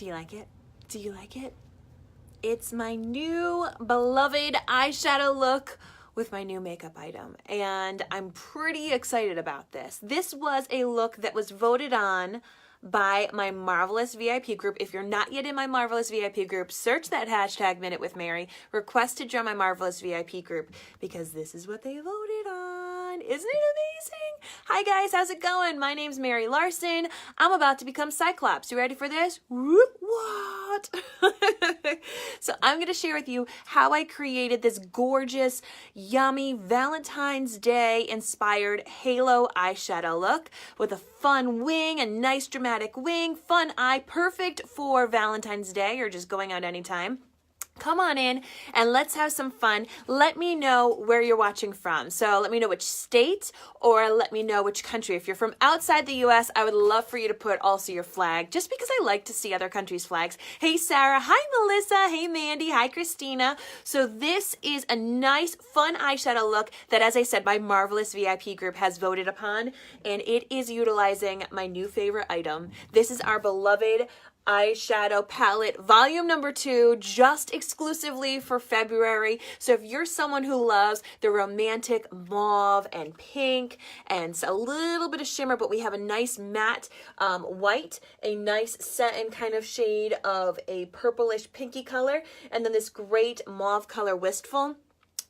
Do you like it? Do you like it? It's my new beloved eyeshadow look with my new makeup item, and I'm pretty excited about this. This was a look that was voted on by my Marvelous VIP group. If you're not yet in my Marvelous VIP group, search that hashtag MinuteWithMary, request to join my Marvelous VIP group, because this is what they voted on. Isn't it amazing? Hi guys, how's it going? My name's Mary Larsen. I'm about to become Cyclops. You ready for this? What? So I'm going to share with you how I created this gorgeous, yummy Valentine's Day inspired halo eyeshadow look with a fun wing, a nice dramatic wing, fun eye, perfect for Valentine's Day or just going out anytime. Come on in and let's have some fun. Let me know where you're watching from. So let me know which state or let me know which country. If you're from outside the US, I would love for you to put also your flag, just because I like to see other countries' flags. Hey, Sarah. Hi, Melissa. Hey, Mandy. Hi, Christina. So this is a nice, fun eyeshadow look that, as I said, my Marvelous VIP group has voted upon, and it is utilizing my new favorite item. This is our beloved eyeshadow palette volume number 2, just exclusively for February. So if you're someone who loves the romantic mauve and pink and a little bit of shimmer, but we have a nice matte white, a nice satin kind of shade of a purplish pinky color, and then this great mauve color wistful.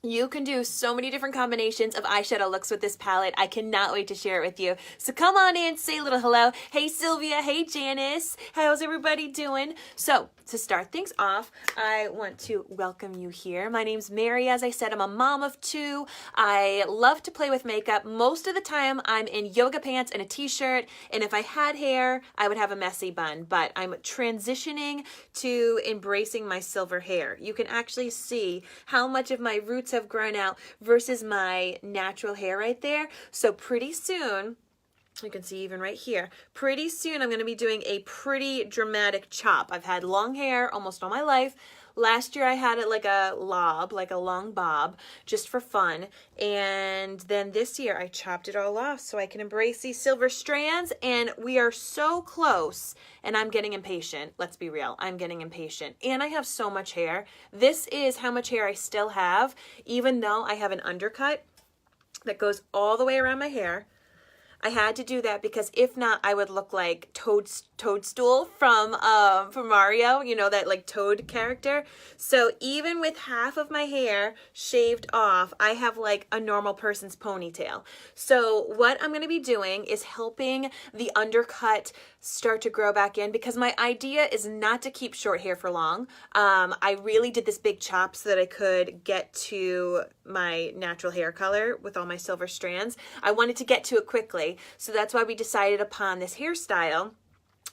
You can do so many different combinations of eyeshadow looks with this palette. I cannot wait to share it with you. So come on in, say a little hello. Hey, Sylvia. Hey, Janice. How's everybody doing? So to start things off, I want to welcome you here. My name's Mary. As I said, I'm a mom of 2. I love to play with makeup. Most of the time, I'm in yoga pants and a t-shirt. And if I had hair, I would have a messy bun. But I'm transitioning to embracing my silver hair. You can actually see how much of my roots have grown out versus my natural hair right there. So pretty soon, you can see even right here, pretty soon I'm going to be doing a pretty dramatic chop. I've had long hair almost all my life. Last year I had it like a lob, like a long bob, just for fun. And then this year I chopped it all off so I can embrace these silver strands. And we are so close, and I'm getting impatient. Let's be real, I'm getting impatient. And I have so much hair. This is how much hair I still have, even though I have an undercut that goes all the way around my hair. I had to do that because if not, I would look like Toadstool from Mario, you know, that like Toad character. So even with half of my hair shaved off, I have like a normal person's ponytail. So what I'm going to be doing is helping the undercut start to grow back in, because my idea is not to keep short hair for long. I really did this big chop so that I could get to my natural hair color with all my silver strands. I wanted to get to it quickly, so that's why we decided upon this hairstyle.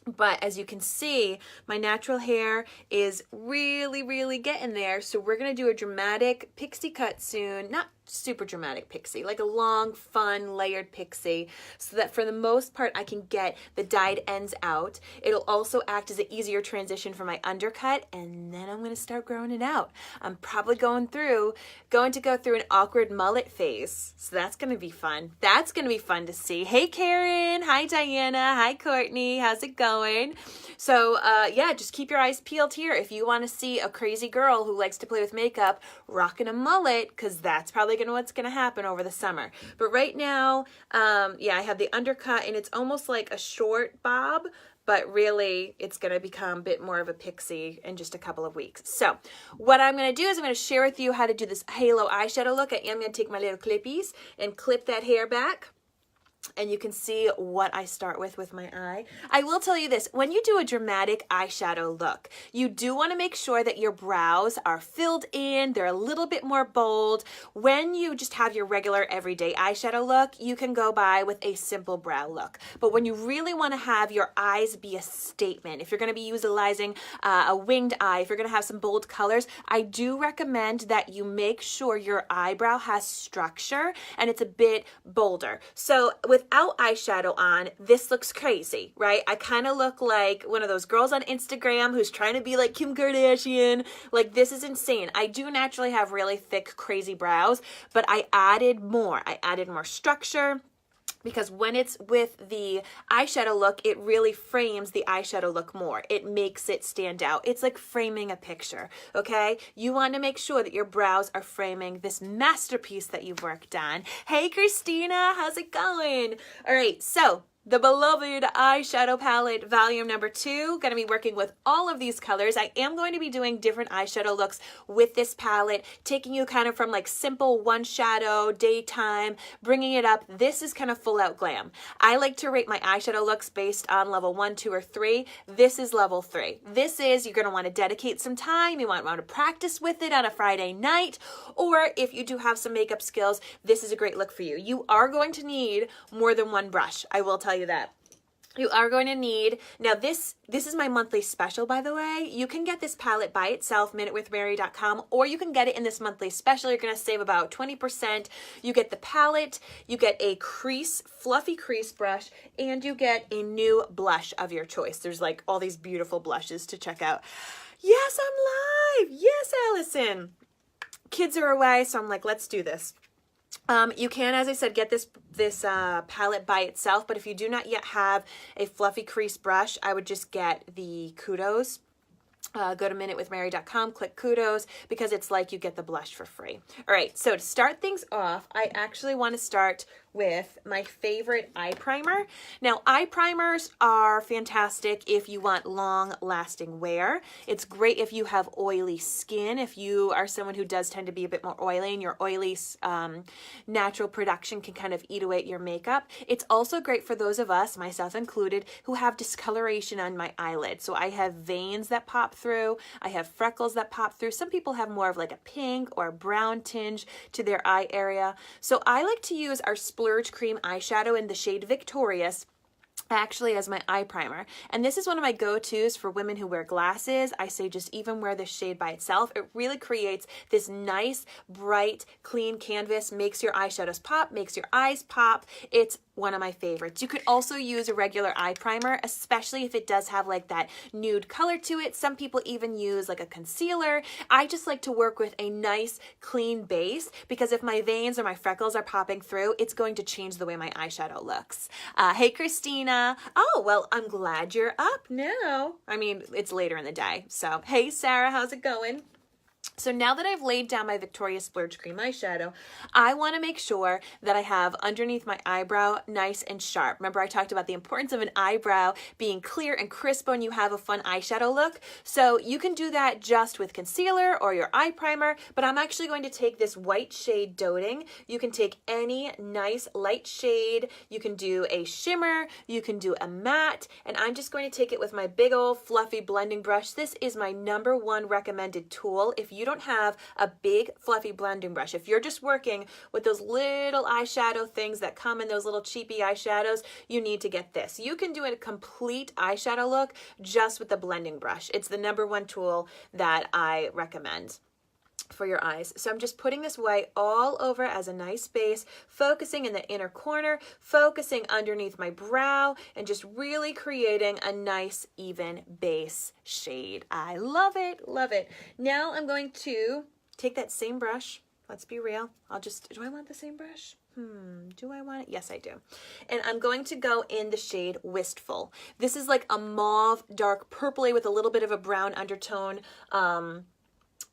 But as you can see, my natural hair is really getting there. So we're going to do a dramatic pixie cut soon. Not super dramatic pixie, like a long, fun, layered pixie, so that for the most part I can get the dyed ends out. It'll also act as an easier transition for my undercut, and then I'm going to start growing it out. I'm probably going to go through an awkward mullet phase, so that's going to be fun. That's going to be fun to see. Hey, Karen. Hi, Diana. Hi, Courtney. How's it going? So, yeah, just keep your eyes peeled here if you want to see a crazy girl who likes to play with makeup rocking a mullet, because that's probably what's going to happen over the summer. But right now, yeah, I have the undercut, and it's almost like a short bob, but really it's going to become a bit more of a pixie in just a couple of weeks. So what I'm going to do is I'm going to share with you how to do this halo eyeshadow look. I am going to take my little clippies and clip that hair back, and you can see what I start with my eye. I will tell you this, when you do a dramatic eyeshadow look, you do want to make sure that your brows are filled in, they're a little bit more bold. When you just have your regular everyday eyeshadow look, you can go by with a simple brow look. But when you really want to have your eyes be a statement, if you're going to be utilizing a winged eye, if you're going to have some bold colors, I do recommend that you make sure your eyebrow has structure and it's a bit bolder. So without eyeshadow on, this looks crazy, right? I kind of look like one of those girls on Instagram who's trying to be like Kim Kardashian. Like, this is insane. I do naturally have really thick, crazy brows, but I added more. I added more structure, because when it's with the eyeshadow look, it really frames the eyeshadow look more. It makes it stand out. It's like framing a picture, okay? You want to make sure that your brows are framing this masterpiece that you've worked on. Hey, Christina, how's it going? All right, so the beloved eyeshadow palette, volume number 2. Going to be working with all of these colors. I am going to be doing different eyeshadow looks with this palette, taking you kind of from like simple one shadow, daytime, bringing it up. This is kind of full out glam. I like to rate my eyeshadow looks based on level 1, 2, or 3. This is level 3. This is, you're going to want to dedicate some time. You want to practice with it on a Friday night, or if you do have some makeup skills, this is a great look for you. You are going to need more than one brush. I will tell you that. You are going to need, now this is my monthly special, by the way. You can get this palette by itself, MinuteWithMary.com, or you can get it in this monthly special. You're going to save about 20%. You get the palette, you get a crease, fluffy crease brush, and you get a new blush of your choice. There's like all these beautiful blushes to check out. Yes, I'm live. Yes, Allison. Kids are away, so I'm like, let's do this. You can, as I said, get this palette by itself, but if you do not yet have a fluffy crease brush, I would just get the Kudos. Go to MinuteWithMary.com, click Kudos, because it's like you get the blush for free. All right, so to start things off, I actually want to start with my favorite eye primer. Now, eye primers are fantastic if you want long-lasting wear. It's great if you have oily skin, if you are someone who does tend to be a bit more oily and your oily natural production can kind of eat away at your makeup. It's also great for those of us, myself included, who have discoloration on my eyelid. So I have veins that pop through, I have freckles that pop through. Some people have more of like a pink or a brown tinge to their eye area. So I like to use our Splurge cream eyeshadow in the shade Victorious actually as my eye primer. And this is one of my go-tos for women who wear glasses. I say just even wear this shade by itself. It really creates this nice, bright, clean canvas, makes your eyeshadows pop, makes your eyes pop. It's one of my favorites. You could also use a regular eye primer, especially if it does have like that nude color to it. Some people even use like a concealer. I just like to work with a nice, clean base because if my veins or my freckles are popping through, it's going to change the way my eyeshadow looks. Hey, Christina. Oh, well, I'm glad you're up now. I mean, it's later in the day. So, hey, Sarah, how's it going? So now that I've laid down my Victorious Splurge Cream eyeshadow, I want to make sure that I have underneath my eyebrow nice and sharp. Remember I talked about the importance of an eyebrow being clear and crisp when you have a fun eyeshadow look. So you can do that just with concealer or your eye primer, but I'm actually going to take this white shade Doting. You can take any nice light shade. You can do a shimmer, you can do a matte, and I'm just going to take it with my big old fluffy blending brush. This is my #1 recommended tool. If you don't have a big fluffy blending brush, if you're just working with those little eyeshadow things that come in those little cheapy eyeshadows, you need to get this. You can do a complete eyeshadow look just with the blending brush. It's the #1 tool that I recommend for your eyes. So I'm just putting this white all over as a nice base, focusing in the inner corner, focusing underneath my brow, and just really creating a nice even base shade. I love it, love it. Now I'm going to take that same brush. Let's be real. Do I want the same brush? Do I want it? Yes, I do. And I'm going to go in the shade Wistful. This is like a mauve, dark purpley with a little bit of a brown undertone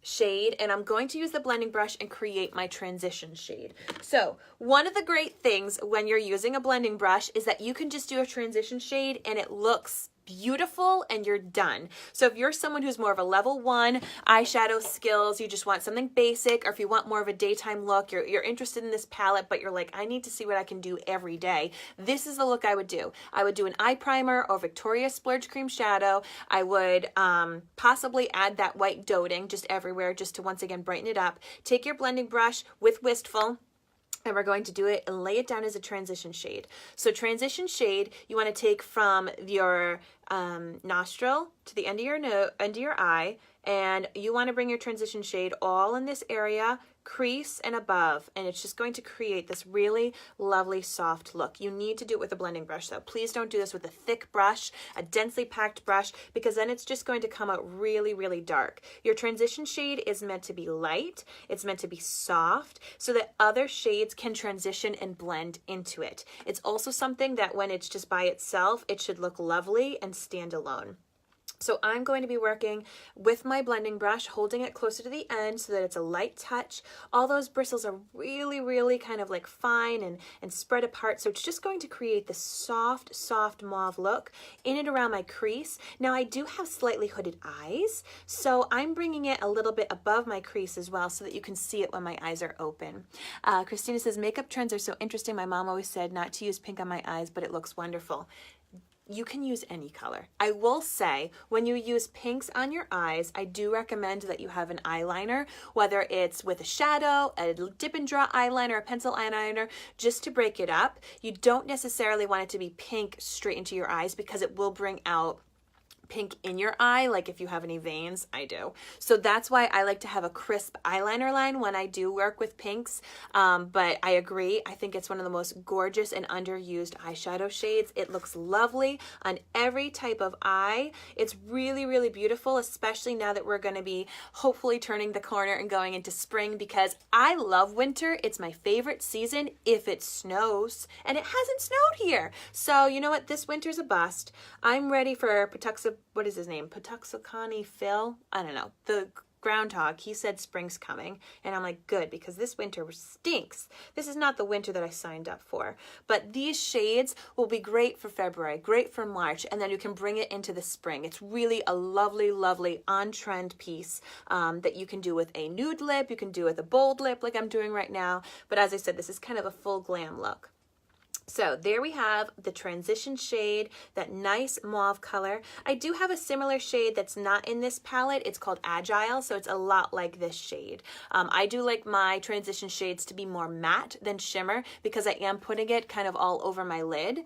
shade, and I'm going to use the blending brush and create my transition shade. So one of the great things when you're using a blending brush is that you can just do a transition shade and it looks beautiful and you're done. So if you're someone who's more of a level 1 eyeshadow skills, you just want something basic, or if you want more of a daytime look, you're interested in this palette, but you're like, I need to see what I can do every day. This is the look I would do. I would do an eye primer or Victorious Splurge Cream shadow. I would possibly add that white Doting just everywhere just to once again brighten it up. Take your blending brush with Wistful, and we're going to do it and lay it down as a transition shade. So transition shade, you want to take from your nostril to the end of your end of your eye, and you want to bring your transition shade all in this area, crease and above, and it's just going to create this really lovely soft look. You need to do it with a blending brush though. Please don't do this with a thick brush, a densely packed brush, because then it's just going to come out really, really dark. Your transition shade is meant to be light, it's meant to be soft, so that other shades can transition and blend into it. It's also something that when it's just by itself, it should look lovely and stand alone. So I'm going to be working with my blending brush, holding it closer to the end so that it's a light touch. All those bristles are really, really kind of like fine and spread apart. So it's just going to create this soft, soft mauve look in and around my crease. Now I do have slightly hooded eyes, so I'm bringing it a little bit above my crease as well so that you can see it when my eyes are open. Christina says, makeup trends are so interesting. My mom always said not to use pink on my eyes, but it looks wonderful. You can use any color. I will say, when you use pinks on your eyes, I do recommend that you have an eyeliner, whether it's with a shadow, a dip and draw eyeliner, a pencil eyeliner, just to break it up. You don't necessarily want it to be pink straight into your eyes because it will bring out pink in your eye, like if you have any veins. I do. So that's why I like to have a crisp eyeliner line when I do work with pinks. But I agree. I think it's one of the most gorgeous and underused eyeshadow shades. It looks lovely on every type of eye. It's really, really beautiful, especially now that we're going to be hopefully turning the corner and going into spring, because I love winter. It's my favorite season if it snows, and it hasn't snowed here. So you know what? This winter's a bust. I'm ready for what is his name? Patuxicani Phil? I don't know. The groundhog, he said spring's coming, and I'm like, good, because this winter stinks. This is not the winter that I signed up for. But these shades will be great for February, great for March, and then you can bring it into the spring. It's really a lovely, lovely on-trend piece that you can do with a nude lip, you can do with a bold lip like I'm doing right now. But as I said, this is kind of a full glam look. So there we have the transition shade, that nice mauve color. I do have a similar shade that's not in this palette. It's called Agile, so it's a lot like this shade. I do like my transition shades to be more matte than shimmer because I am putting it kind of all over my lid.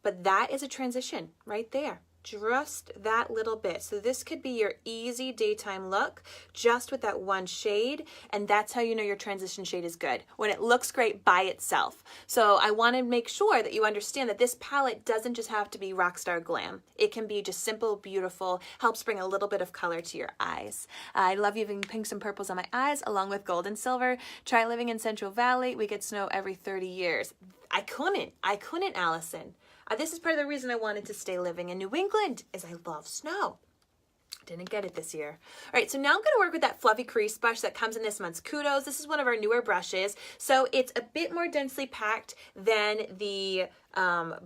But that is a transition right there. Just that little bit. So this could be your easy daytime look just with that one shade, and that's how you know your transition shade is good, when it looks great by itself. So I want to make sure that you understand that this palette doesn't just have to be rockstar glam. It can be just simple, beautiful, helps bring a little bit of color to your eyes. I love using pinks and purples on my eyes along with gold and silver. Try living in Central Valley. We get snow every 30 years. I couldn't, Allison. This is part of the reason I wanted to stay living in New England, is I love snow. Didn't get it this year. All right, so now I'm going to work with that fluffy crease brush that comes in this month's Kudos. This is one of our newer brushes, so it's a bit more densely packed than the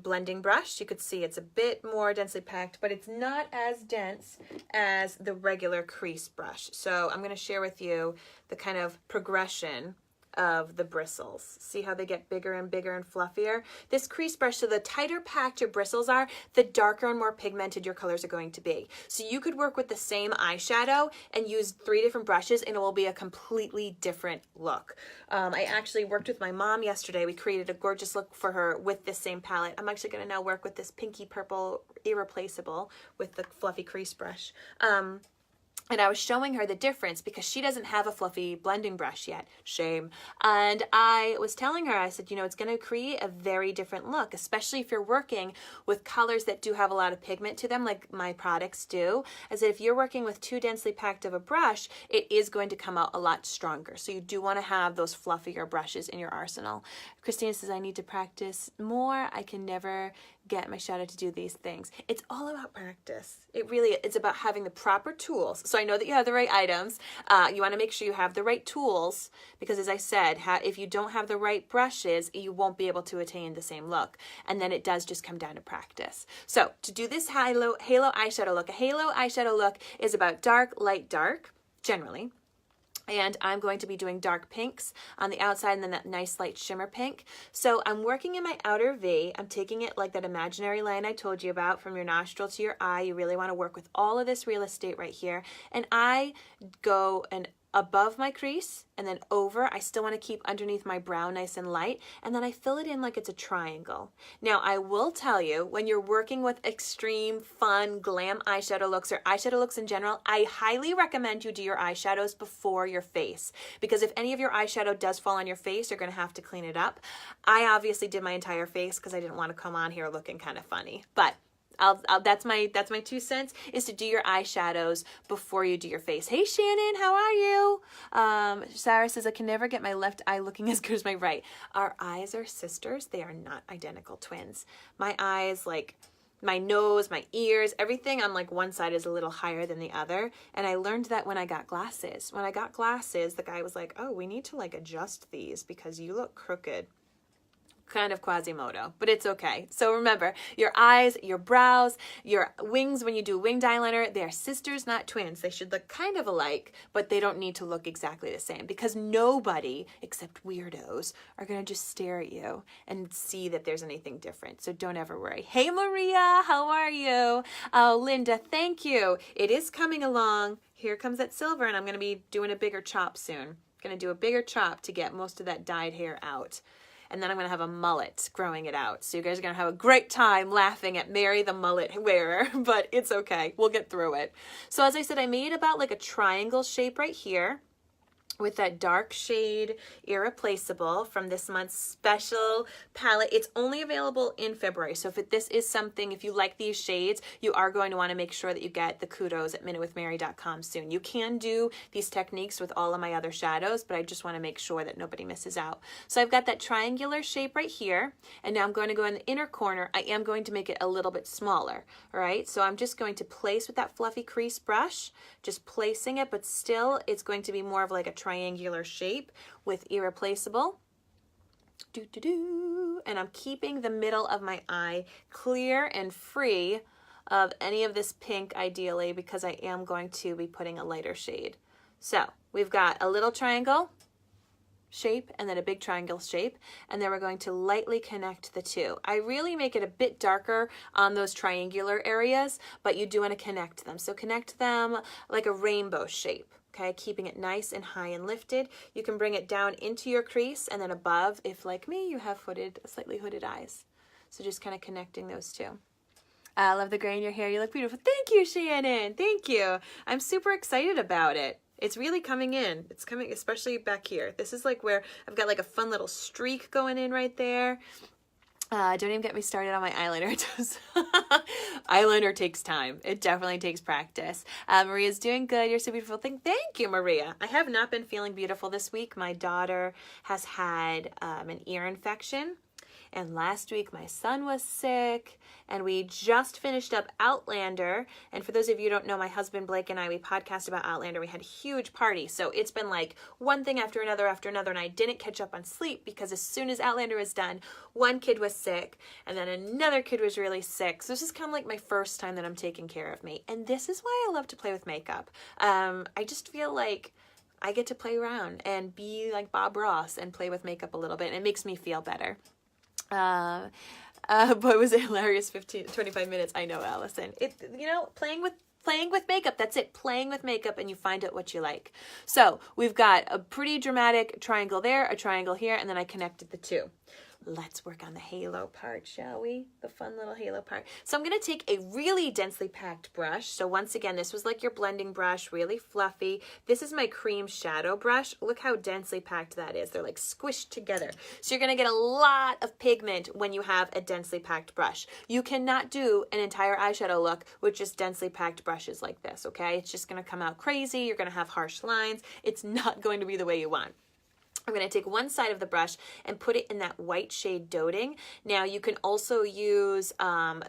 blending brush. You could see it's a bit more densely packed, but it's not as dense as the regular crease brush. So I'm going to share with you the kind of progression of the bristles. See how they get bigger and bigger and fluffier? This crease brush, so the tighter packed your bristles are, the darker and more pigmented your colors are going to be. So you could work with the same eyeshadow and use 3 different brushes and it will be a completely different look. I actually worked with my mom yesterday. We created a gorgeous look for her with this same palette. I'm actually going to now work with this pinky purple Irreplaceable with the fluffy crease brush. And I was showing her the difference because she doesn't have a fluffy blending brush yet. Shame. And I was telling her, I said, you know, it's going to create a very different look, especially if you're working with colors that do have a lot of pigment to them, like my products do. I said, if you're working with too densely packed of a brush, it is going to come out a lot stronger. So you do want to have those fluffier brushes in your arsenal. Christina says, I need to practice more. I can never get my shadow to do these things. It's all about practice. It really, it's about having the proper tools. So I know that you have the right items. You want to make sure you have the right tools because, as I said, if you don't have the right brushes, you won't be able to attain the same look. And then it does just come down to practice. So to do this halo eyeshadow look, a halo eyeshadow look is about dark, light, dark, generally. And I'm going to be doing dark pinks on the outside and then that nice light shimmer pink. So I'm working in my outer V. I'm taking it like that imaginary line I told you about from your nostril to your eye. You really want to work with all of this real estate right here. And I go and above my crease and then over. I still want to keep underneath my brow nice and light, and then I fill it in like it's a triangle. Now, I will tell you, when you're working with extreme, fun, glam eyeshadow looks or eyeshadow looks in general, I highly recommend you do your eyeshadows before your face, because if any of your eyeshadow does fall on your face, you're going to have to clean it up. I obviously did my entire face because I didn't want to come on here looking kind of funny, but that's my 2 cents, is to do your eyeshadows before you do your face. Hey Shannon, how are you? Sarah says, I can never get my left eye looking as good as my right. Our eyes are sisters. They are not identical twins. My eyes, like my nose, my ears, everything on like one side is a little higher than the other. And I learned that when I got glasses. When I got glasses, the guy was like, oh, we need to like adjust these because you look crooked. Kind of Quasimodo, but it's okay. So remember, your eyes, your brows, your wings, when you do winged eyeliner, they're sisters, not twins. They should look kind of alike, but they don't need to look exactly the same, because nobody, except weirdos, are going to just stare at you and see that there's anything different. So don't ever worry. Hey Maria, how are you? Oh, Linda, thank you. It is coming along. Here comes that silver, and I'm going to be doing a bigger chop soon. Going to do a bigger chop to get most of that dyed hair out. And then I'm going to have a mullet growing it out. So you guys are going to have a great time laughing at Mary the mullet wearer, but it's okay. We'll get through it. So as I said, I made about like a triangle shape right here with that dark shade Irreplaceable from this month's special palette. It's only available in February. So if this is something, if you like these shades, you are going to want to make sure that you get the kudos at MinuteWithMary.com soon. You can do these techniques with all of my other shadows, but I just want to make sure that nobody misses out. So I've got that triangular shape right here, and now I'm going to go in the inner corner. I am going to make it a little bit smaller, all right? So I'm just going to place with that fluffy crease brush, just placing it, but still it's going to be more of like a triangular shape with Irreplaceable. And I'm keeping the middle of my eye clear and free of any of this pink ideally, because I am going to be putting a lighter shade. So we've got a little triangle shape and then a big triangle shape, and then we're going to lightly connect the two. I really make it a bit darker on those triangular areas, but you do want to connect them. So connect them like a rainbow shape. Okay, keeping it nice and high and lifted. You can bring it down into your crease and then above if, like me, you have slightly hooded eyes. So just kind of connecting those two. I love the gray in your hair. You look beautiful. Thank you, Shannon. Thank you. I'm super excited about it. It's really coming in. It's coming, especially back here. This is like where I've got like a fun little streak going in right there. Don't even get me started on my eyeliner. Eyeliner takes time. It definitely takes practice. Maria's doing good. You're so beautiful. Thank you, Maria. I have not been feeling beautiful this week. My daughter has had an ear infection. And last week my son was sick, and we just finished up Outlander. And for those of you who don't know, my husband Blake and I, we podcast about Outlander. We had a huge party. So it's been like one thing after another, and I didn't catch up on sleep because as soon as Outlander was done, one kid was sick and then another kid was really sick. So this is kind of like my first time that I'm taking care of me. And this is why I love to play with makeup. I just feel like I get to play around and be like Bob Ross and play with makeup a little bit, and it makes me feel better. But it was a hilarious 25 minutes. I know, Allison. You know, playing with makeup. That's it. Playing with makeup, and you find out what you like. So we've got a pretty dramatic triangle there, a triangle here, and then I connected the two. Let's work on the halo part, shall we? The fun little halo part. So I'm going to take a really densely packed brush. So once again, this was like your blending brush, really fluffy. This is my cream shadow brush. Look how densely packed that is. They're like squished together. So you're going to get a lot of pigment when you have a densely packed brush. You cannot do an entire eyeshadow look with just densely packed brushes like this, okay? It's just going to come out crazy. You're going to have harsh lines. It's not going to be the way you want. I'm going to take one side of the brush and put it in that white shade Doting. Now you can also use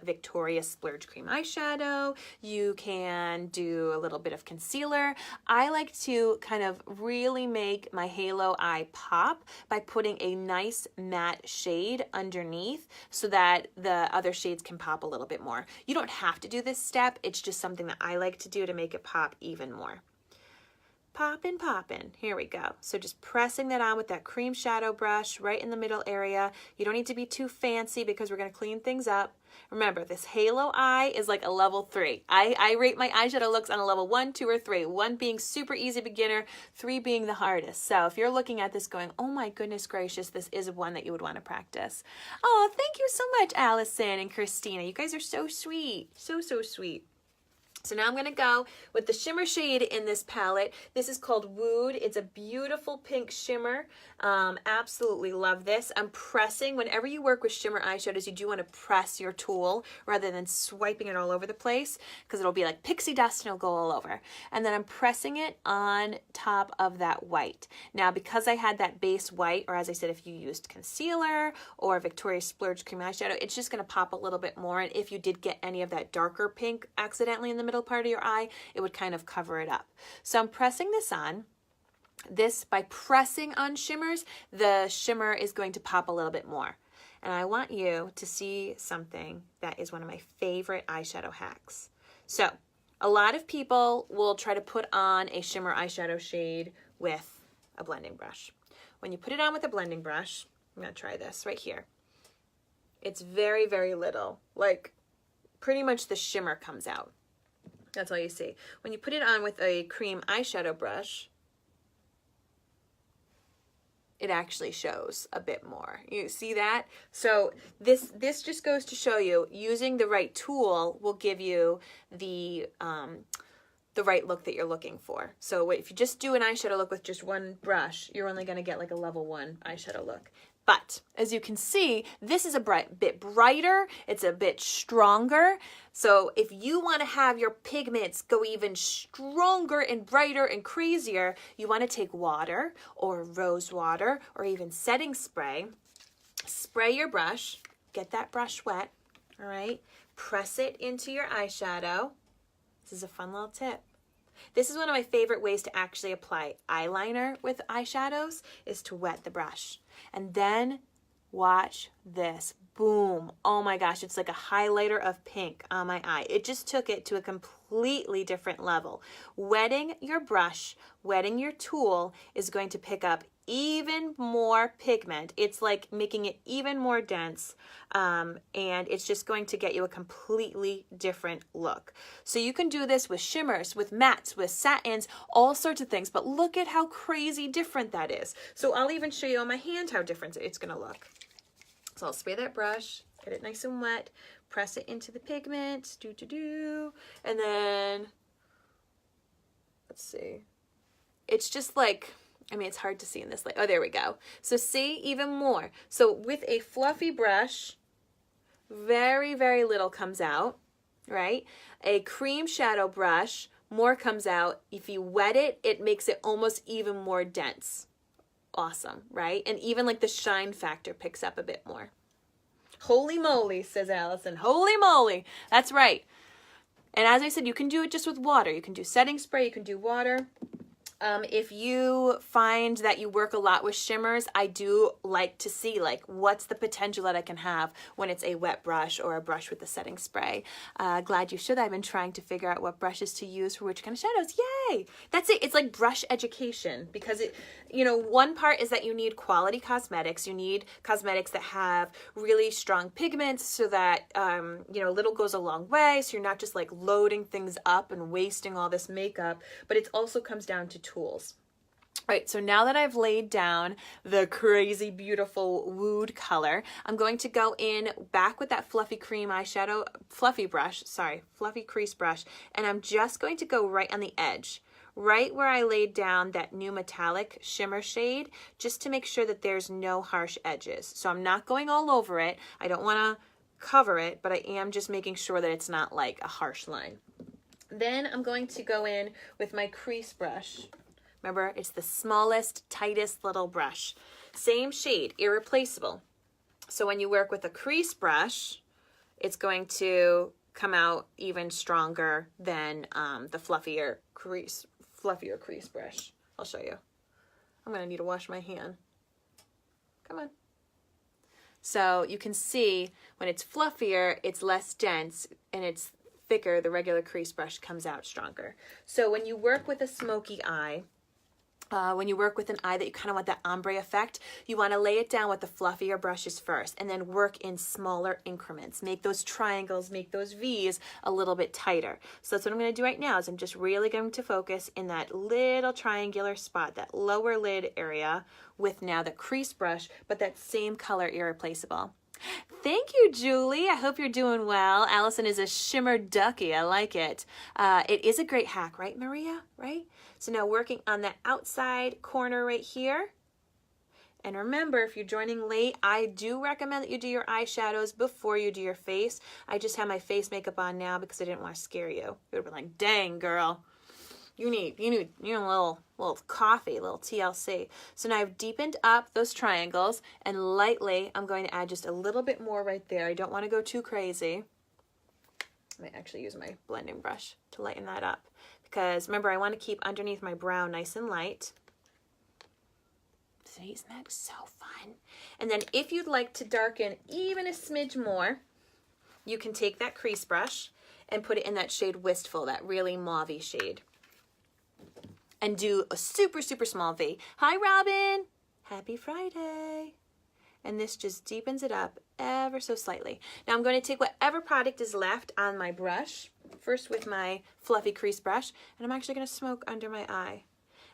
Victoria's Splurge Cream Eyeshadow. You can do a little bit of concealer. I like to kind of really make my halo eye pop by putting a nice matte shade underneath so that the other shades can pop a little bit more. You don't have to do this step. It's just something that I like to do to make it pop even more. Poppin', poppin'. Here we go. So just pressing that on with that cream shadow brush right in the middle area. You don't need to be too fancy because we're going to clean things up. Remember, this halo eye is like a level 3. I rate my eyeshadow looks on a level 1, 2, or 3. 1 being super easy beginner, 3 being the hardest. So if you're looking at this going, oh my goodness gracious, this is one that you would want to practice. Oh, thank you so much, Allison and Christina. You guys are so sweet. So, so sweet. So now I'm going to go with the shimmer shade in this palette. This is called Wooed. It's a beautiful pink shimmer. Absolutely love this. I'm pressing. Whenever you work with shimmer eyeshadows, you do want to press your tool rather than swiping it all over the place because it'll be like pixie dust and it'll go all over. And then I'm pressing it on top of that white. Now, because I had that base white, or as I said, if you used concealer or Victoria's Splurge cream eyeshadow, it's just going to pop a little bit more. And if you did get any of that darker pink accidentally in the middle part of your eye, it would kind of cover it up. So I'm pressing this on. This, by pressing on shimmers, the shimmer is going to pop a little bit more. And I want you to see something that is one of my favorite eyeshadow hacks. So a lot of people will try to put on a shimmer eyeshadow shade with a blending brush. When you put it on with a blending brush, I'm going to try this right here. It's very, very little. Like pretty much the shimmer comes out. That's all you see. When you put it on with a cream eyeshadow brush, it actually shows a bit more. You see that? So this just goes to show you using the right tool will give you the right look that you're looking for. So if you just do an eyeshadow look with just one brush, you're only going to get like a level 1 eyeshadow look. But as you can see, this is a bit brighter. It's a bit stronger. So if you want to have your pigments go even stronger and brighter and crazier, you want to take water or rose water or even setting spray. Spray your brush. Get that brush wet. All right. Press it into your eyeshadow. This is a fun little tip. This is one of my favorite ways to actually apply eyeliner with eyeshadows is to wet the brush. And then watch this. Boom. Oh my gosh, it's like a highlighter of pink on my eye. It just took it to a completely different level. Wetting your brush, wetting your tool is going to pick up even more pigment. It's like making it even more dense, and it's just going to get you a completely different look. So you can do this with shimmers, with mattes, with satins, all sorts of things, but look at how crazy different that is. So I'll even show you on my hand how different it's going to look. So I'll spray that brush, get it nice and wet, press it into the pigment, and then, let's see, it's just like, I mean, it's hard to see in this light. Oh, there we go. So see, even more. So with a fluffy brush, very, very little comes out, right? A cream shadow brush, more comes out. If you wet it, it makes it almost even more dense. Awesome, right? And even like the shine factor picks up a bit more. Holy moly, says Allison. Holy moly. That's right. And as I said, you can do it just with water. You can do setting spray, you can do water. If you find that you work a lot with shimmers, I do like to see like what's the potential that I can have when it's a wet brush or a brush with the setting spray. Glad you should. I've been trying to figure out what brushes to use for which kind of shadows. Yay! That's it. It's like brush education because it, you know, one part is that you need quality cosmetics. You need cosmetics that have really strong pigments so that, you know, little goes a long way. So you're not just like loading things up and wasting all this makeup, but it also comes down to tools. All right, so now that I've laid down the crazy beautiful Wooed color, I'm going to go in back with that fluffy cream eyeshadow, fluffy crease brush, and I'm just going to go right on the edge, right where I laid down that new metallic shimmer shade, just to make sure that there's no harsh edges. So I'm not going all over it. I don't want to cover it, but I am just making sure that it's not like a harsh line. Then I'm going to go in with my crease brush. Remember, it's the smallest, tightest little brush. Same shade, irreplaceable. So when you work with a crease brush, it's going to come out even stronger than the fluffier crease brush. I'll show you. I'm gonna need to wash my hand. Come on. So you can see when it's fluffier, it's less dense, and it's thicker, the regular crease brush comes out stronger. So when you work with a smoky eye, when you work with an eye that you kind of want that ombre effect, you want to lay it down with the fluffier brushes first and then work in smaller increments. Make those triangles, make those V's a little bit tighter. So that's what I'm going to do right now is I'm just really going to focus in that little triangular spot, that lower lid area with now the crease brush, but that same color irreplaceable. Thank you, Julie. I hope you're doing well. Allison is a shimmer ducky. I like it. It is a great hack, right, Maria? Right? So now working on that outside corner right here. And remember, if you're joining late, I do recommend that you do your eyeshadows before you do your face. I just have my face makeup on now because I didn't want to scare you. You would have been like, dang, girl. You need a little coffee, a little TLC. So now I've deepened up those triangles and lightly I'm going to add just a little bit more right there. I don't want to go too crazy. I might actually use my blending brush to lighten that up because remember I want to keep underneath my brow nice and light. See, isn't that so fun? And then if you'd like to darken even a smidge more, you can take that crease brush and put it in that shade Wistful, that really mauve-y shade. And do a super, super small V. Hi, Robin. Happy Friday. And this just deepens it up ever so slightly. Now I'm going to take whatever product is left on my brush, first with my fluffy crease brush, and I'm actually going to smoke under my eye.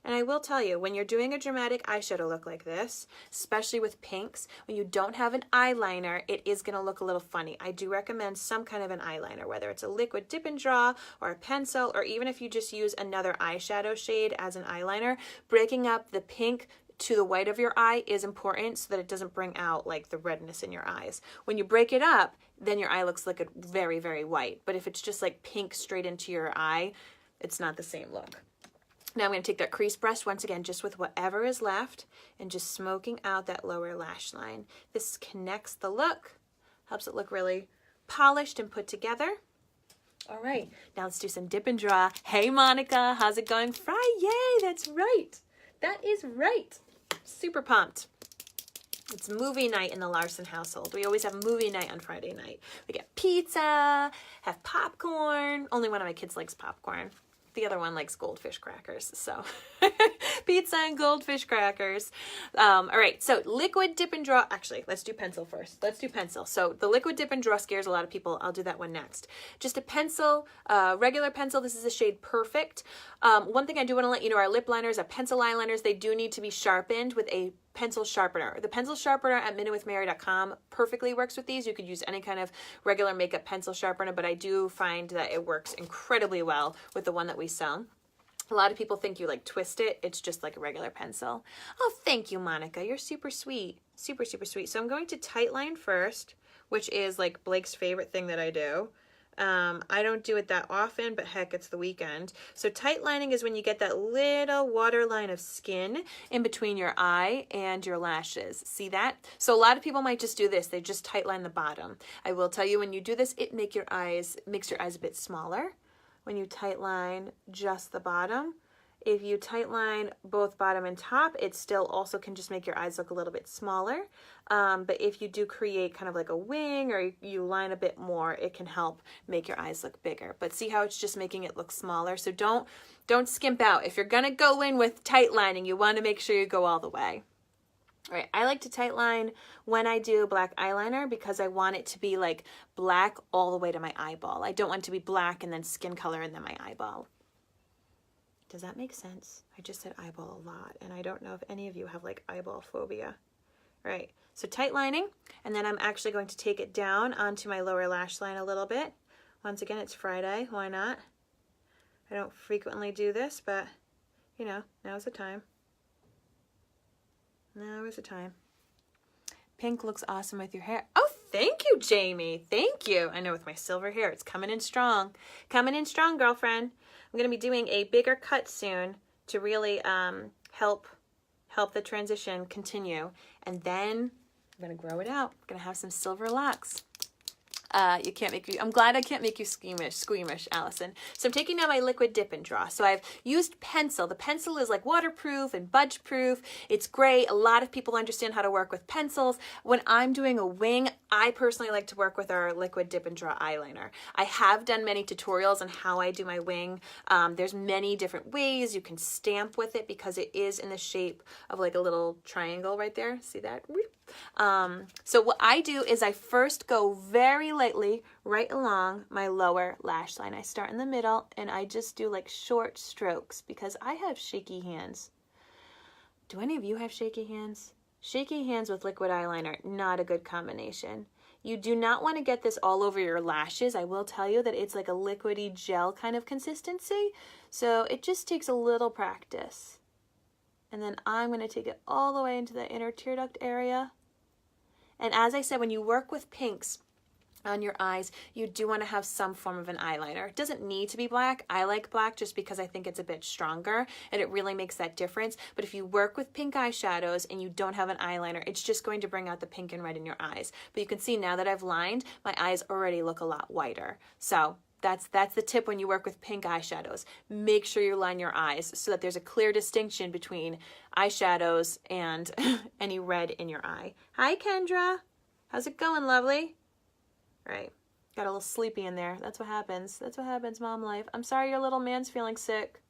And I will tell you, when you're doing a dramatic eyeshadow look like this, especially with pinks, when you don't have an eyeliner, it is going to look a little funny. I do recommend some kind of an eyeliner, whether it's a liquid dip and draw or a pencil, or even if you just use another eyeshadow shade as an eyeliner, breaking up the pink to the white of your eye is important so that it doesn't bring out like the redness in your eyes. When you break it up, then your eye looks like a very, very white. But if it's just like pink straight into your eye, it's not the same look. Now I'm going to take that crease brush once again, just with whatever is left, and just smoking out that lower lash line. This connects the look, helps it look really polished and put together. All right, now let's do some dip and draw. Hey, Monica, how's it going? Yay, that's right. That is right. Super pumped. It's movie night in the Larsen household. We always have movie night on Friday night. We get pizza, have popcorn. Only one of my kids likes popcorn. The other one likes goldfish crackers, so pizza and goldfish crackers. All right, so liquid dip and draw. Actually, let's do pencil first. Let's do pencil. So the liquid dip and draw scares a lot of people. I'll do that one next. Just a pencil, regular pencil. This is the shade Perfect. One thing I do want to let you know, our lip liners, our pencil eyeliners, they do need to be sharpened with a pencil sharpener. The pencil sharpener at MinuteWithMary.com perfectly works with these. You could use any kind of regular makeup pencil sharpener, but I do find that it works incredibly well with the one that we sell. A lot of people think you like twist it. It's just like a regular pencil. Oh, thank you, Monica. You're super sweet. Super, super sweet. So I'm going to tightline first, which is like Blake's favorite thing that I do. I don't do it that often, but heck, it's the weekend. So tight lining is when you get that little waterline of skin in between your eye and your lashes. See that? So a lot of people might just do this. They just tight line the bottom. I will tell you, when you do this, it makes your eyes a bit smaller when you tight line just the bottom. If you tight line both bottom and top, it still also can just make your eyes look a little bit smaller. But if you do create kind of like a wing or you line a bit more, it can help make your eyes look bigger. But see how it's just making it look smaller? So don't skimp out. If you're gonna go in with tight lining, you want to make sure you go all the way. All right, I like to tight line when I do black eyeliner because I want it to be like black all the way to my eyeball. I don't want it to be black and then skin color and then my eyeball. Does that make sense? I just said eyeball a lot, and I don't know if any of you have like eyeball phobia. All right, so tight lining, and then I'm actually going to take it down onto my lower lash line a little bit. Once again, it's Friday, why not? I don't frequently do this, but you know, now's the time. Now is the time. Pink looks awesome with your hair. Oh, thank you, Jamie. Thank you. I know with my silver hair, it's coming in strong. Coming in strong, girlfriend. I'm going to be doing a bigger cut soon to really help the transition continue. And then I'm going to grow it out. I'm going to have some silver locks. You can't make you, I'm glad I can't make you squeamish, Allison. So I'm taking now my liquid dip and draw. So I've used pencil. The pencil is like waterproof and budge proof. It's great. A lot of people understand how to work with pencils. When I'm doing a wing, I personally like to work with our liquid dip and draw eyeliner. I have done many tutorials on how I do my wing. There's many different ways you can stamp with it because it is in the shape of like a little triangle right there. See that? So what I do is I first go very lightly right along my lower lash line. I start in the middle and I just do like short strokes because I have shaky hands. Do any of you have shaky hands? Shaky hands with liquid eyeliner, not a good combination. You do not want to get this all over your lashes. I will tell you that it's like a liquidy gel kind of consistency. So it just takes a little practice. And then I'm going to take it all the way into the inner tear duct area. And as I said, when you work with pinks on your eyes, you do want to have some form of an eyeliner. It doesn't need to be black. I like black just because I think it's a bit stronger and it really makes that difference. But if you work with pink eyeshadows and you don't have an eyeliner, it's just going to bring out the pink and red in your eyes. But you can see now that I've lined, my eyes already look a lot whiter. So that's the tip when you work with pink eyeshadows. Make sure you line your eyes so that there's a clear distinction between eyeshadows and any red in your eye. Hi, Kendra. How's it going, lovely? Right. Got a little sleepy in there. That's what happens. That's what happens, mom life. I'm sorry your little man's feeling sick.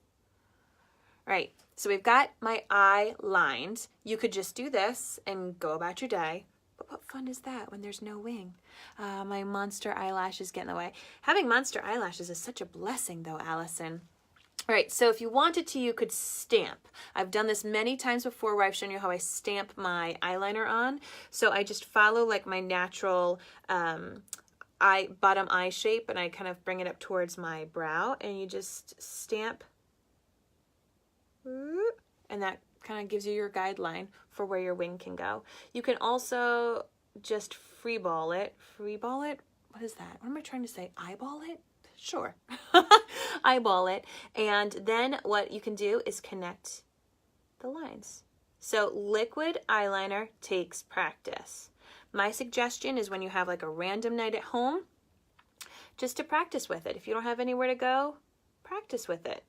Right. So we've got my eye lined. You could just do this and go about your day. But what fun is that when there's no wing? My monster eyelashes get in the way. Having monster eyelashes is such a blessing though, Allison. All right, so if you wanted to, you could stamp. I've done this many times before where I've shown you how I stamp my eyeliner on. So I just follow like my natural bottom eye shape and I kind of bring it up towards my brow and you just stamp. And that kind of gives you your guideline for where your wing can go. You can also just freeball it. Freeball it? What is that? What am I trying to say? Eyeball it? Sure. Eyeball it. And then what you can do is connect the lines. So liquid eyeliner takes practice. My suggestion is when you have like a random night at home, just to practice with it. If you don't have anywhere to go, practice with it.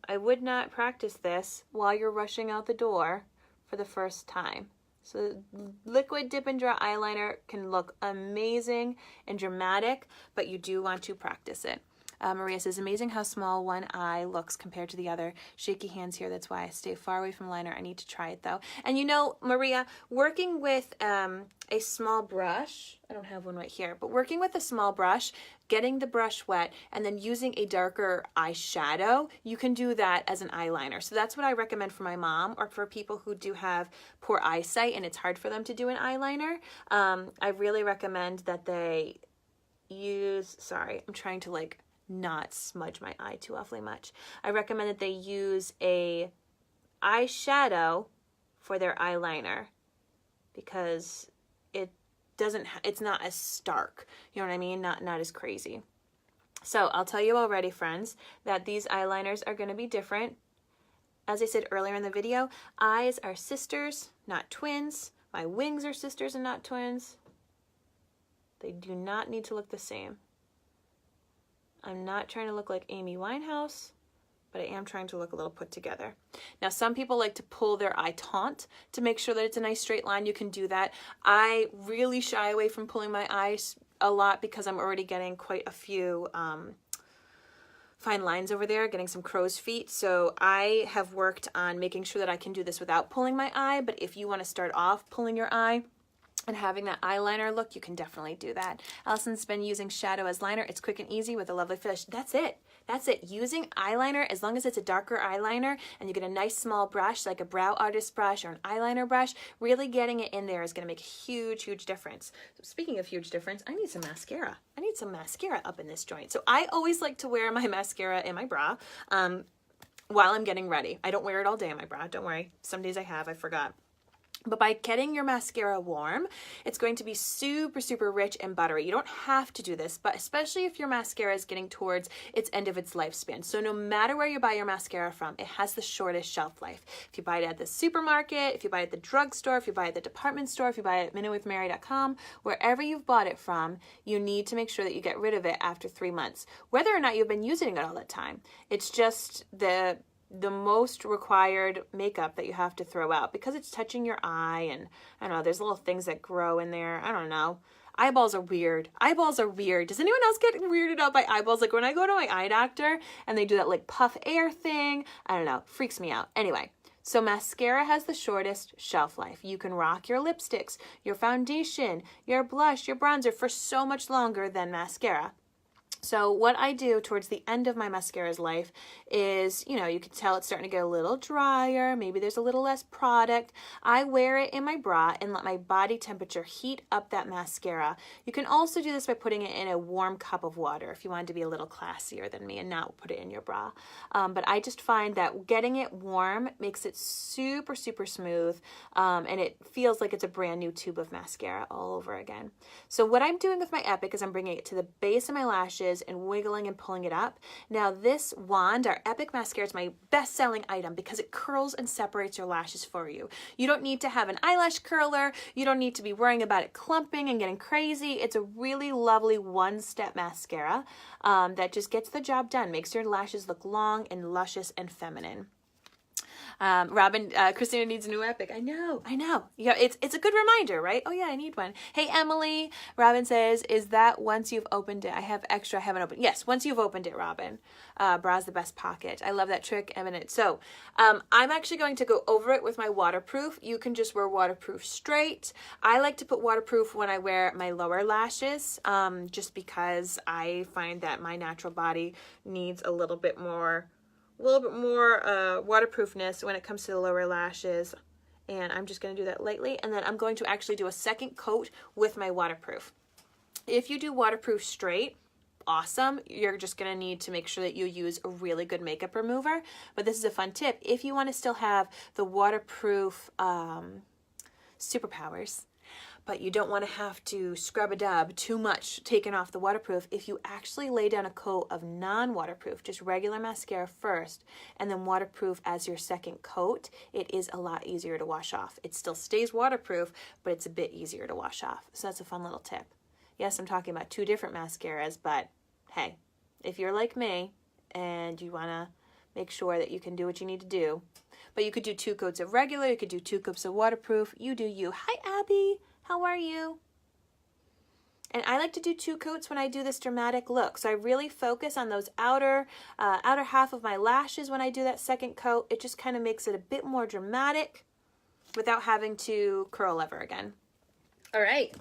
I would not practice this while you're rushing out the door for the first time. So liquid dip and draw eyeliner can look amazing and dramatic, but you do want to practice it. Maria says, amazing how small one eye looks compared to the other. Shaky hands here, that's why I stay far away from liner. I need to try it though. And you know, Maria, working with a small brush, I don't have one right here, but working with a small brush, getting the brush wet, and then using a darker eyeshadow, you can do that as an eyeliner. So that's what I recommend for my mom or for people who do have poor eyesight and it's hard for them to do an eyeliner. I really recommend that they use, sorry, I'm trying to like not smudge my eye too awfully much. I recommend that they use a eyeshadow for their eyeliner because it's not as stark, you know what I mean? Not as crazy. So I'll tell you already, friends, that these eyeliners are going to be different. As I said earlier in the video, eyes are sisters, not twins. My wings are sisters and not twins. They do not need to look the same. I'm not trying to look like Amy Winehouse, but I am trying to look a little put together. Now, some people like to pull their eye taunt to make sure that it's a nice straight line. You can do that. I really shy away from pulling my eyes a lot because I'm already getting quite a few fine lines over there, getting some crow's feet. So I have worked on making sure that I can do this without pulling my eye, but if you want to start off pulling your eye and having that eyeliner look, you can definitely do that. Allison's been using shadow as liner. It's quick and easy with a lovely finish. That's it. That's it. Using eyeliner, as long as it's a darker eyeliner and you get a nice small brush, like a brow artist brush or an eyeliner brush, really getting it in there is going to make a huge, huge difference. So speaking of huge difference, I need some mascara. I need some mascara up in this joint. So I always like to wear my mascara in my bra while I'm getting ready. I don't wear it all day in my bra. Don't worry. Some days I forgot. But by getting your mascara warm, it's going to be super, super rich and buttery. You don't have to do this, but especially if your mascara is getting towards its end of its lifespan. So no matter where you buy your mascara from, it has the shortest shelf life. If you buy it at the supermarket, if you buy it at the drugstore, if you buy it at the department store, if you buy it at MinuteWithMary.com, wherever you've bought it from, you need to make sure that you get rid of it after 3 months, whether or not you've been using it all that time. It's just the most required makeup that you have to throw out because it's touching your eye, and I don't know, there's little things that grow in there. I don't know. Eyeballs are weird. Eyeballs are weird. Does anyone else get weirded out by eyeballs? Like when I go to my eye doctor and they do that like puff air thing, I don't know, freaks me out. Anyway, so mascara has the shortest shelf life. You can rock your lipsticks, your foundation, your blush, your bronzer for so much longer than mascara. So what I do towards the end of my mascara's life is, you know, you can tell it's starting to get a little drier. Maybe there's a little less product. I wear it in my bra and let my body temperature heat up that mascara. You can also do this by putting it in a warm cup of water if you wanted to be a little classier than me and not put it in your bra. But I just find that getting it warm makes it super, super smooth, and it feels like it's a brand new tube of mascara all over again. So what I'm doing with my Epic is I'm bringing it to the base of my lashes and wiggling and pulling it up. Now this wand, our Epic mascara, is my best-selling item because it curls and separates your lashes for you. You don't need to have an eyelash curler. You don't need to be worrying about it clumping and getting crazy. It's a really lovely one-step mascara that just gets the job done, makes your lashes look long and luscious and feminine. Robin, Christina needs a new Epic. I know. Yeah, it's a good reminder, right? Oh yeah, I need one. Hey, Emily. Robin says, is that once you've opened it? I have extra, I haven't opened. Yes, once you've opened it, Robin. Bra's the best pocket. I love that trick, Eminent. So, I'm actually going to go over it with my waterproof. You can just wear waterproof straight. I like to put waterproof when I wear my lower lashes, just because I find that my natural body needs a little bit more waterproofness when it comes to the lower lashes, and I'm just going to do that lightly, and then I'm going to actually do a second coat with my waterproof. If you do waterproof straight, awesome. You're just going to need to make sure that you use a really good makeup remover, but this is a fun tip. If you want to still have the waterproof superpowers, but you don't want to have to scrub-a-dub too much taking off the waterproof, if you actually lay down a coat of non-waterproof, just regular mascara first, and then waterproof as your second coat, it is a lot easier to wash off. It still stays waterproof, but it's a bit easier to wash off. So that's a fun little tip. Yes, I'm talking about two different mascaras, but hey, if you're like me and you want to make sure that you can do what you need to do, but you could do 2 coats of regular, you could do 2 coats of waterproof, you do you. Hi, Abby. How are you? And I like to do 2 coats when I do this dramatic look. So I really focus on those outer half of my lashes when I do that second coat. It just kind of makes it a bit more dramatic without having to curl ever again. All right,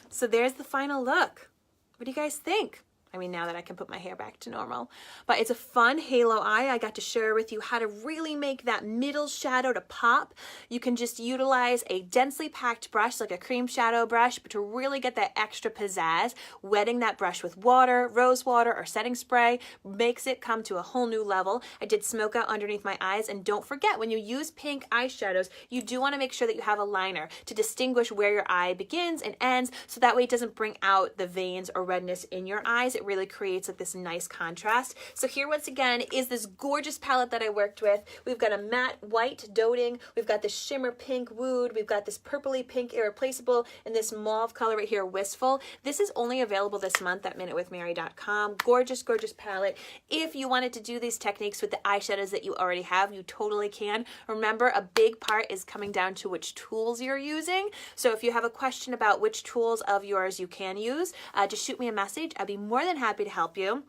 so there's the final look. What do you guys think? I mean, now that I can put my hair back to normal. But it's a fun halo eye. I got to share with you how to really make that middle shadow to pop. You can just utilize a densely packed brush, like a cream shadow brush, but to really get that extra pizzazz, wetting that brush with water, rose water, or setting spray makes it come to a whole new level. I did smoke out underneath my eyes, and don't forget, when you use pink eyeshadows, you do want to make sure that you have a liner to distinguish where your eye begins and ends, so that way it doesn't bring out the veins or redness in your eyes. It really creates like this nice contrast. So here once again is this gorgeous palette that I worked with. We've got a matte white Doting, we've got this shimmer pink Wooed, we've got this purpley pink Irreplaceable, and this mauve color right here, Wistful. This is only available this month at MinuteWithMary.com. Gorgeous, gorgeous palette. If you wanted to do these techniques with the eyeshadows that you already have, you totally can. Remember, a big part is coming down to which tools you're using. So if you have a question about which tools of yours you can use, just shoot me a message. I'd be more than happy to help you.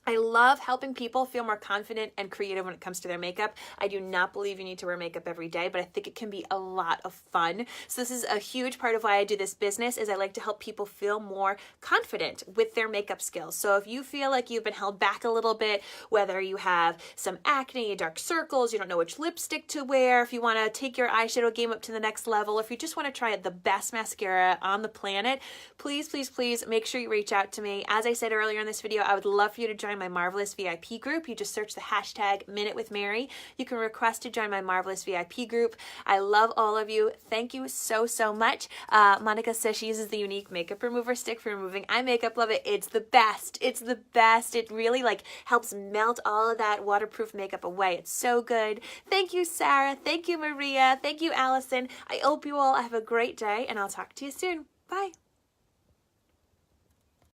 I love helping people feel more confident and creative when it comes to their makeup. I do not believe you need to wear makeup every day, but I think it can be a lot of fun. So this is a huge part of why I do this business, is I like to help people feel more confident with their makeup skills. So if you feel like you've been held back a little bit, whether you have some acne, dark circles, you don't know which lipstick to wear, if you want to take your eyeshadow game up to the next level, if you just want to try the best mascara on the planet, please, please, please make sure you reach out to me. As I said earlier in this video, I would love for you to join join my Marvelous VIP group. You just search the hashtag MinuteWithMary. You can request to join my Marvelous VIP group. I love all of you. Thank you so, so much. Monica says she uses the Younique makeup remover stick for removing eye makeup. Love it. It's the best. It's the best. It really like helps melt all of that waterproof makeup away. It's so good. Thank you, Sarah. Thank you, Maria. Thank you, Allison. I hope you all have a great day, and I'll talk to you soon. Bye.